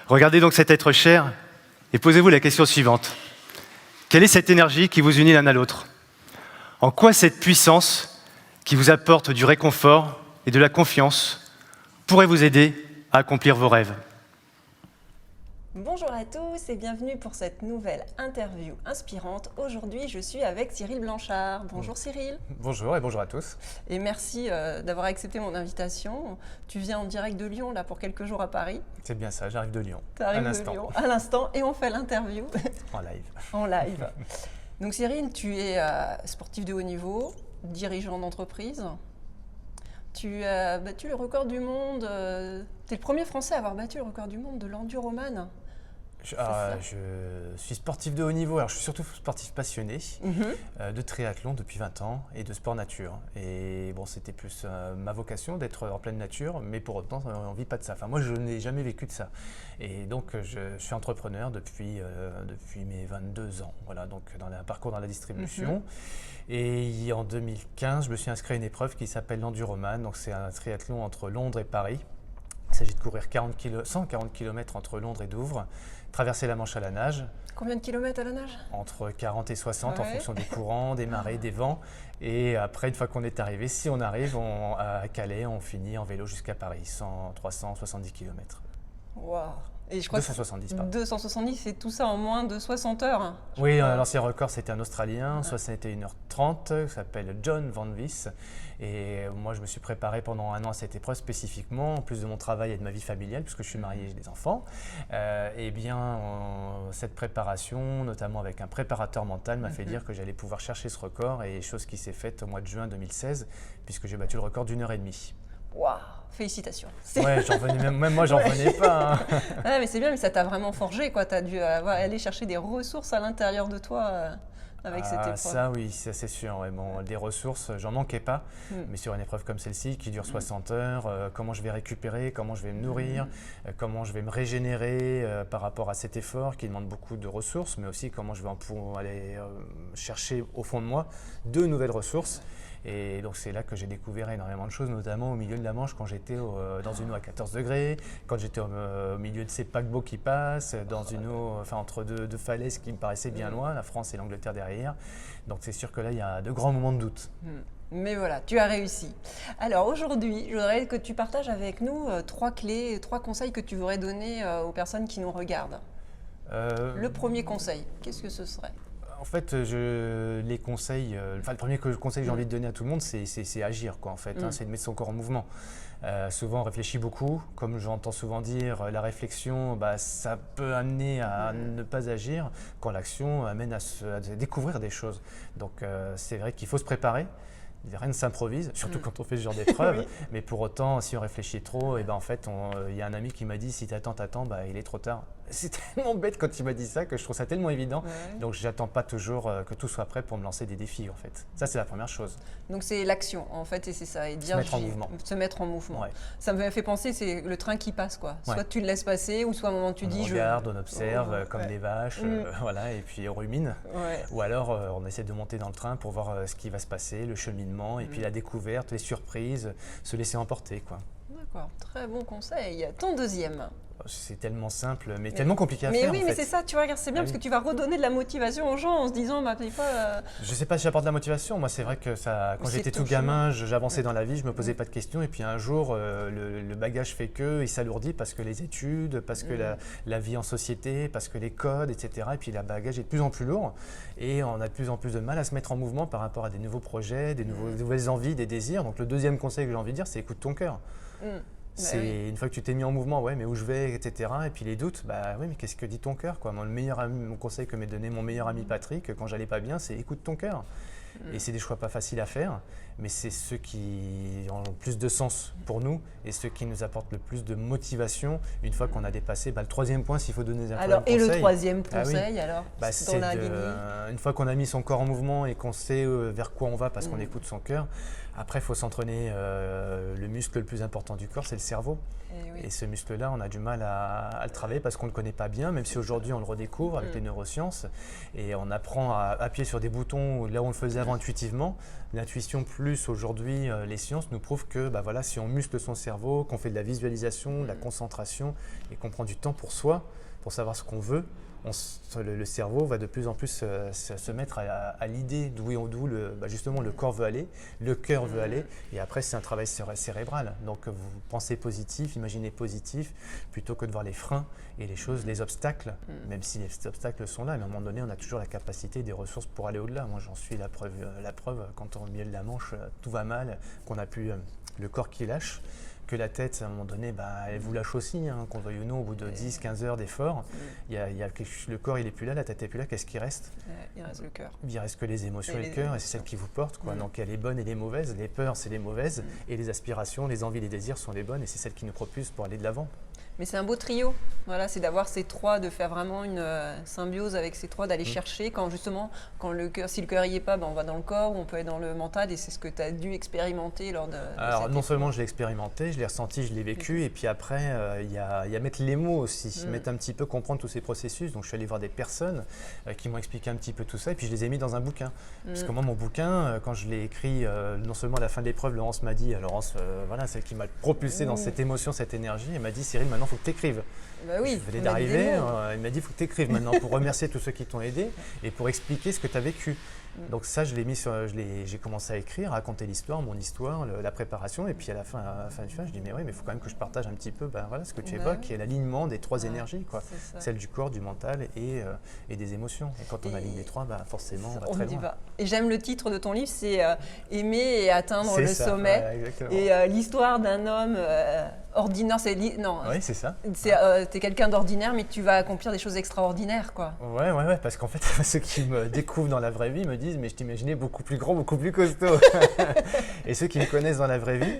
Regardez donc cet être cher et posez-vous la question suivante. Quelle est cette énergie qui vous unit l'un à l'autre? En quoi cette puissance qui vous apporte du réconfort et de la confiance pourrait vous aider à accomplir vos rêves? Bonjour à tous et bienvenue pour cette nouvelle interview inspirante. Aujourd'hui, je suis avec Cyril Blanchard. Bonjour Cyril. Bonjour et bonjour à tous. Et merci d'avoir accepté mon invitation. Tu viens en direct de Lyon là pour quelques jours à Paris. C'est bien ça, j'arrive de Lyon. Tu arrives de Lyon à l'instant et on fait l'interview. En live. En live. Donc Cyril, tu es sportif de haut niveau, dirigeant d'entreprise. Tu as battu le record du monde, tu es le premier Français à avoir battu le record du monde de l'enduroman. Je suis sportif de haut niveau, alors je suis surtout sportif passionné de triathlon depuis 20 ans et de sport nature. Et bon, c'était plus ma vocation d'être en pleine nature, mais pour autant, on ne vit pas de ça. Enfin, moi, je n'ai jamais vécu de ça. Et donc, je suis entrepreneur depuis mes 22 ans, voilà, donc dans un parcours dans la distribution. Et en 2015, je me suis inscrit à une épreuve qui s'appelle l'enduroman. Donc, c'est un triathlon entre Londres et Paris. Il s'agit de courir 140 km entre Londres et Douvres, traverser la Manche à la nage. Combien de kilomètres à la nage? Entre 40 et 60 en fonction des courants, des marées, des vents. Et après, une fois qu'on est arrivé, si on arrive à Calais, on finit en vélo jusqu'à Paris, 370 km. Waouh! Et je crois 270, pardon. 270, c'est tout ça en moins de 60 heures. Oui, l'ancien record, c'était un Australien, 61h30, qui s'appelle John Van Vis. Et moi, je me suis préparé pendant un an à cette épreuve spécifiquement, en plus de mon travail et de ma vie familiale, puisque je suis marié et j'ai des enfants. Cette préparation, notamment avec un préparateur mental, m'a fait dire que j'allais pouvoir chercher ce record, et chose qui s'est faite au mois de juin 2016, puisque j'ai battu le record d'1h30. Waouh! Félicitations. Ouais, même moi, j'en revenais pas. Hein. Ah, mais c'est bien, mais ça t'a vraiment forgé, quoi. Tu as dû aller chercher des ressources à l'intérieur de toi avec cette épreuve. Ça, oui, ça, c'est sûr. Ouais, bon, des ressources, j'en manquais pas. Mais sur une épreuve comme celle-ci, qui dure 60 heures, comment je vais récupérer, comment je vais me nourrir, comment je vais me régénérer par rapport à cet effort qui demande beaucoup de ressources, mais aussi comment je vais aller chercher au fond de moi de nouvelles ressources. Et donc c'est là que j'ai découvert énormément de choses, notamment au milieu de la Manche, quand j'étais dans une eau à 14 degrés, quand j'étais au milieu de ces paquebots qui passent, dans une eau entre deux falaises qui me paraissaient bien loin, la France et l'Angleterre derrière. Donc c'est sûr que là, il y a de grands moments de doute. Mais voilà, tu as réussi. Alors aujourd'hui, je voudrais que tu partages avec nous 3 clés, 3 conseils que tu voudrais donner aux personnes qui nous regardent. Le premier conseil, qu'est-ce que ce serait ? En fait, le premier conseil que j'ai envie de donner à tout le monde, c'est agir, quoi, en fait, c'est de mettre son corps en mouvement. Souvent, on réfléchit beaucoup. Comme j'entends souvent dire, la réflexion, ça peut amener à ne pas agir, quand l'action amène à découvrir des choses. Donc, c'est vrai qu'il faut se préparer. Rien ne s'improvise, surtout quand on fait ce genre d'épreuve. Mais pour autant, si on réfléchit trop, en fait, il y a un ami qui m'a dit, si t'attends, il est trop tard. C'est tellement bête quand il m'a dit ça que je trouve ça tellement évident. Donc, j'attends pas toujours que tout soit prêt pour me lancer des défis, en fait. Ça, c'est la première chose. Donc, c'est l'action, en fait, et c'est ça. Et dire, se mettre en mouvement. Se mettre en mouvement. Ouais. Ça me fait penser, c'est le train qui passe, quoi. Soit tu le laisses passer, ou soit à un moment tu dis… On regarde, on observe, comme des vaches, voilà, et puis on rumine. Ou alors, on essaie de monter dans le train pour voir ce qui va se passer, le cheminement, et puis la découverte, les surprises, se laisser emporter, quoi. D'accord, très bon conseil. Ton deuxième? C'est tellement simple, mais tellement compliqué à faire. Mais oui, mais c'est ça, tu vois, c'est bien parce que tu vas redonner de la motivation aux gens en se disant, des fois… Je ne sais pas si j'apporte de la motivation. Moi, c'est vrai que quand j'étais tout gamin, j'avançais dans la vie, je ne me posais pas de questions. Et puis un jour, le bagage fait qu'il s'alourdit parce que les études, parce que la vie en société, parce que les codes, etc. Et puis le bagage est de plus en plus lourd. Et on a de plus en plus de mal à se mettre en mouvement par rapport à des nouveaux projets, des nouvelles envies, des désirs. Donc le deuxième conseil que j'ai envie de dire, c'est écoute ton cœur. C'est une fois que tu t'es mis en mouvement, mais où je vais, etc. Et puis les doutes, oui, mais qu'est-ce que dit ton cœur, quoi. Mon conseil que m'a donné mon meilleur ami Patrick quand j'allais pas bien, c'est écoute ton cœur. Et c'est des choix pas faciles à faire, mais c'est ceux qui ont le plus de sens pour nous et ceux qui nous apportent le plus de motivation une fois qu'on a dépassé le troisième point, s'il faut donner un conseil. Et le troisième conseil, c'est une fois qu'on a mis son corps en mouvement et qu'on sait vers quoi on va parce qu'on écoute son cœur, après il faut s'entraîner. Le muscle le plus important du corps, c'est le cerveau. Et ce muscle-là, on a du mal à le travailler parce qu'on ne le connaît pas bien, même si aujourd'hui on le redécouvre avec les neurosciences et on apprend à appuyer sur des boutons là où on le faisait avant intuitivement. L'intuition plus aujourd'hui, les sciences nous prouvent que voilà, si on muscle son cerveau, qu'on fait de la visualisation, de la concentration et qu'on prend du temps pour soi, pour savoir ce qu'on veut, le cerveau va de plus en plus se mettre à l'idée d'où justement le corps veut aller, le cœur veut aller, et après c'est un travail cérébral. Donc vous pensez positif, imaginez positif, plutôt que de voir les freins et les choses, les obstacles, même si les obstacles sont là, mais à un moment donné on a toujours la capacité, des ressources pour aller au-delà. Moi j'en suis la preuve quand on est au milieu de la Manche, tout va mal, qu'on n'a plus le corps qui lâche, que la tête, à un moment donné, elle vous lâche aussi, qu'on veuille ou non, au bout de 10-15 heures d'effort, le corps il n'est plus là, la tête n'est plus là, qu'est-ce qui reste? Il reste le cœur. Il reste que les émotions et le cœur, et c'est celles qui vous portent, quoi. Donc il y a les bonnes et les mauvaises, les peurs c'est les mauvaises, et les aspirations, les envies, les désirs sont les bonnes, et c'est celles qui nous propulsent pour aller de l'avant. Mais c'est un beau trio, voilà, c'est d'avoir ces trois, de faire vraiment une symbiose avec ces trois, d'aller chercher si le cœur n'y est pas, on va dans le corps, ou on peut être dans le mental, et c'est ce que tu as dû expérimenter lors de Alors cette non épreuve. seulement je l'ai expérimenté, je l'ai ressenti, je l'ai vécu, et puis après il y a mettre les mots aussi, mettre un petit peu, comprendre tous ces processus. Donc je suis allé voir des personnes qui m'ont expliqué un petit peu tout ça, et puis je les ai mis dans un bouquin. Parce que moi mon bouquin, quand je l'ai écrit, non seulement à la fin de l'épreuve, Laurence m'a dit, voilà, celle qui m'a propulsé dans cette émotion, cette énergie, elle m'a dit Cyril, maintenant il faut que tu écrives. Bah oui, Je venais d'arriver, il m'a dit il faut que tu écrives maintenant pour remercier tous ceux qui t'ont aidé et pour expliquer ce que tu as vécu. Donc ça, j'ai commencé à écrire, à raconter l'histoire, mon histoire, la préparation, et puis à la fin du film, je dis mais oui, mais il faut quand même que je partage un petit peu, voilà, ce que tu évoques, qui est l'alignement des trois énergies, quoi, celle du corps, du mental et des émotions. Et quand on aligne les trois, forcément, on va très loin. Et j'aime le titre de ton livre, c'est Aimer et atteindre le sommet. Ouais, exactement. Et l'histoire d'un homme ordinaire, Oui, c'est ça. T'es quelqu'un d'ordinaire, mais tu vas accomplir des choses extraordinaires, quoi. Ouais, parce qu'en fait, ceux qui me découvrent dans la vraie vie me disent mais je t'imaginais beaucoup plus grand, beaucoup plus costaud. Et ceux qui me connaissent dans la vraie vie,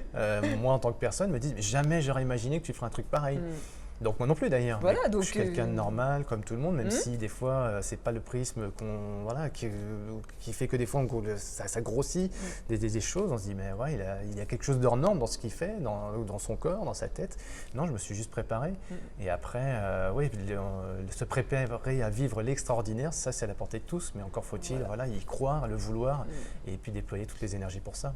moi en tant que personne, me disent mais jamais j'aurais imaginé que tu ferais un truc pareil. Donc moi non plus d'ailleurs. Voilà, donc je suis quelqu'un de normal comme tout le monde, même si des fois c'est pas le prisme qui fait que des fois ça grossit des choses. On se dit mais ouais, il y a quelque chose d'hors norme dans ce qu'il fait, dans son corps, dans sa tête. Non, je me suis juste préparé. Et après, se préparer à vivre l'extraordinaire, ça c'est à la portée de tous, mais encore faut-il y croire, le vouloir, et puis déployer toutes les énergies pour ça.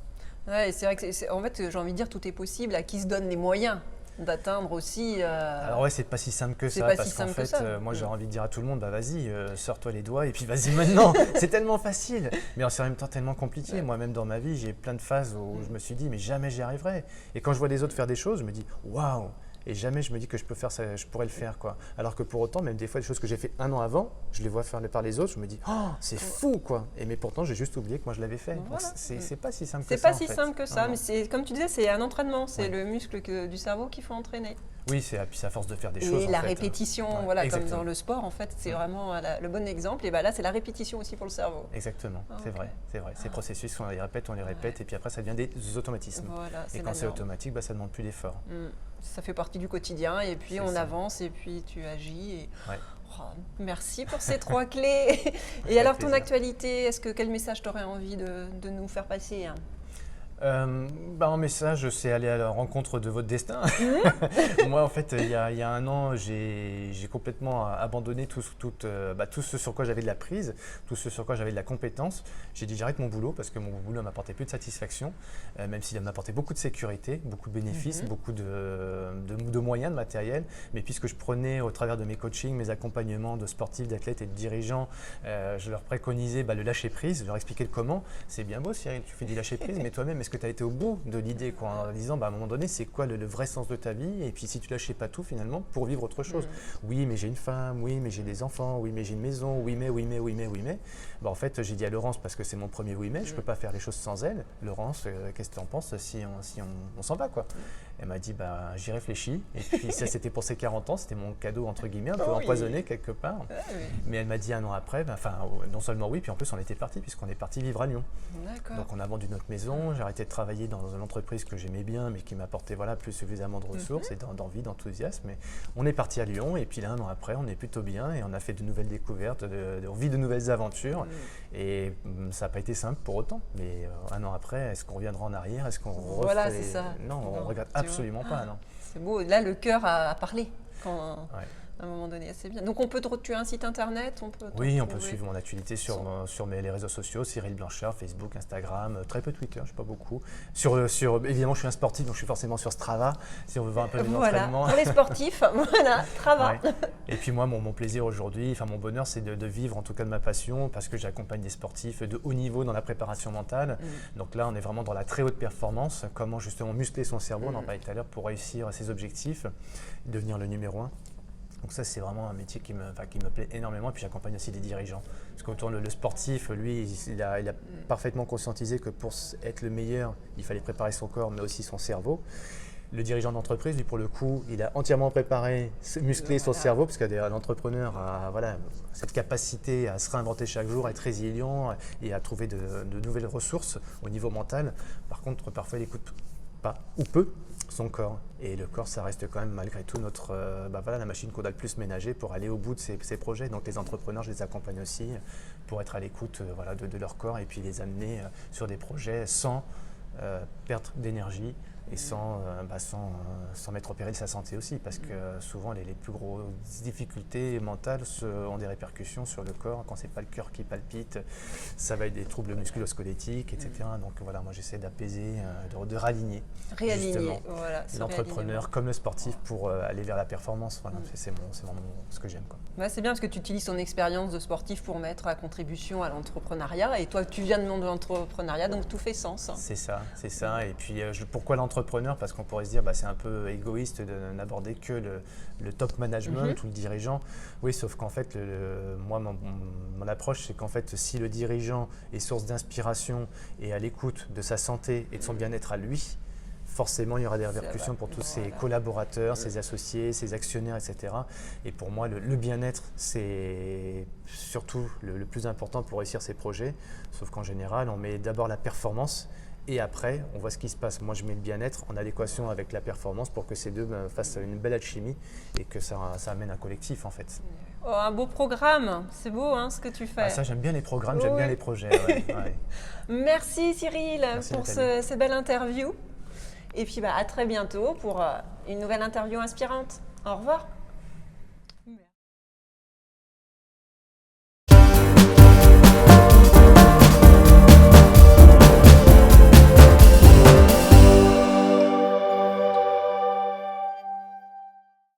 Ouais, c'est vrai que en fait j'ai envie de dire tout est possible à qui se donne les moyens d'atteindre aussi. Alors ouais, c'est pas si simple que ça, parce qu'en fait, moi j'ai envie de dire à tout le monde, vas-y, sors-toi les doigts et puis vas-y maintenant. C'est tellement facile, mais c'est en même temps tellement compliqué. Moi-même dans ma vie, j'ai plein de phases où je me suis dit, mais jamais j'y arriverai. Et quand je vois les autres faire des choses, je me dis, waouh. Et jamais je me dis que je pourrais le faire, quoi. Alors que pour autant, même des fois, des choses que j'ai fait un an avant, je les vois faire par les autres, je me dis, oh, c'est fou, quoi. Mais pourtant, j'ai juste oublié que moi je l'avais fait. Voilà. C'est pas si simple que ça. C'est pas si simple que ça, mais c'est comme tu disais, c'est un entraînement, c'est le muscle du cerveau qu'il faut entraîner. Oui, c'est à force de faire des choses. Et la répétition, exactement. comme dans le sport, en fait, c'est vraiment le bon exemple. Et là, c'est la répétition aussi pour le cerveau. Exactement, c'est vrai. Ces processus, on les répète, et puis après, ça devient des automatismes. Voilà, et quand c'est automatique, ça ne demande plus d'effort. Ça fait partie du quotidien, et puis on avance, et puis tu agis. Et... merci pour ces trois clés. Et alors, ton actualité, quel message tu aurais envie de nous faire passer? Un message, c'est aller à la rencontre de votre destin. Moi, en fait, il y a un an, j'ai complètement abandonné tout ce sur quoi j'avais de la prise, tout ce sur quoi j'avais de la compétence. J'ai dit j'arrête mon boulot parce que mon boulot ne m'apportait plus de satisfaction, même s'il m'apportait beaucoup de sécurité, beaucoup de bénéfices, beaucoup de moyens, de matériel. Mais puisque je prenais au travers de mes coachings, mes accompagnements de sportifs, d'athlètes et de dirigeants, je leur préconisais le lâcher prise, je leur expliquais le comment. C'est bien beau Cyril, tu fais du lâcher prise, mais toi-même, est-ce que tu as été au bout de l'idée, quoi, en disant à un moment donné, c'est quoi le vrai sens de ta vie? Et puis si tu lâchais pas tout finalement pour vivre autre chose. Oui, mais j'ai une femme, oui, mais j'ai des enfants, oui, mais j'ai une maison, oui, mais. En fait, j'ai dit à Laurence, parce que c'est mon premier oui, mais je peux pas faire les choses sans elle. Laurence, qu'est-ce que tu en penses si on s'en va, quoi? Elle m'a dit, j'y réfléchis. Et puis ça, c'était pour ses 40 ans, c'était mon cadeau, entre guillemets, un peu empoisonné quelque part. Mais elle m'a dit un an après, non seulement oui, puis en plus on était partis, puisqu'on est parti vivre à Lyon. Donc on a vendu notre maison, j'ai arrêté de travailler dans une entreprise que j'aimais bien, mais qui m'apportait plus suffisamment de ressources et d'envie, d'enthousiasme. Mais on est parti à Lyon, et puis là, un an après, on est plutôt bien, et on a fait de nouvelles découvertes, on vit de nouvelles aventures. Et ça n'a pas été simple pour autant. Mais un an après, est-ce qu'on reviendra en arrière? Est-ce qu'on refait... Voilà, c'est ça. Non, on ne regrette absolument pas. Non. C'est beau. Là, le cœur a parlé. à un moment donné. C'est bien. Donc tu as un site internet, Oui, on peut suivre mon actualité sur les réseaux sociaux, Cyril Blanchard, Facebook, Instagram, très peu Twitter, je ne sais pas beaucoup. Évidemment, je suis un sportif, donc je suis forcément sur Strava, si on veut voir un peu mes entraînements. Pour les sportifs, voilà, Strava. Ouais. Et puis moi, mon plaisir aujourd'hui, mon bonheur, c'est de vivre en tout cas de ma passion, parce que j'accompagne des sportifs de haut niveau dans la préparation mentale. Donc là, on est vraiment dans la très haute performance, comment justement muscler son cerveau, on en parlait tout à l'heure, pour réussir ses objectifs, devenir le numéro 1. Donc ça, c'est vraiment un métier qui me plaît énormément. Et puis j'accompagne aussi des dirigeants. Parce qu'autant le sportif, lui, il a parfaitement conscientisé que pour être le meilleur, il fallait préparer son corps, mais aussi son cerveau. Le dirigeant d'entreprise, lui, pour le coup, il a entièrement préparé, musclé son cerveau, parce qu'un entrepreneur a cette capacité à se réinventer chaque jour, à être résilient et à trouver de nouvelles ressources au niveau mental. Par contre, parfois, il n'écoute pas ou peu son corps. Et le corps, ça reste quand même malgré tout la machine qu'on a le plus ménagée pour aller au bout de ses projets. Donc les entrepreneurs, je les accompagne aussi pour être à l'écoute de leur corps et puis les amener sur des projets sans perdre d'énergie et sans mettre au péril sa santé aussi, parce que souvent les plus grosses difficultés mentales ont des répercussions sur le corps. Quand c'est pas le cœur qui palpite, ça va être des troubles musculo-squelettiques, etc. Donc voilà, moi j'essaie d'apaiser, de réaligner l'entrepreneur comme le sportif pour aller vers la performance. Voilà, c'est vraiment ce que j'aime, quoi. Ouais, c'est bien parce que tu utilises ton expérience de sportif pour mettre à contribution à l'entrepreneuriat, et toi tu viens du monde de l'entrepreneuriat, donc tout fait sens. C'est ça. Et puis pourquoi l'entrepreneur? Parce qu'on pourrait se dire c'est un peu égoïste de n'aborder que le top management ou le dirigeant. Oui, sauf qu'en fait, moi, mon approche, c'est qu'en fait, si le dirigeant est source d'inspiration et à l'écoute de sa santé et de son bien-être à lui, forcément, il y aura des répercussions pour tous ses collaborateurs, ses associés, ses actionnaires, etc. Et pour moi, le bien-être, c'est surtout le plus important pour réussir ses projets. Sauf qu'en général, on met d'abord la performance et après, on voit ce qui se passe. Moi, je mets le bien-être en adéquation avec la performance pour que ces deux fassent une belle alchimie et que ça amène un collectif, en fait. Oh, un beau programme, c'est beau ce que tu fais. Ça, j'aime bien les programmes, j'aime bien les projets. Ouais. Merci Cyril pour cette belle interview. Et puis à très bientôt pour une nouvelle interview inspirante. Au revoir.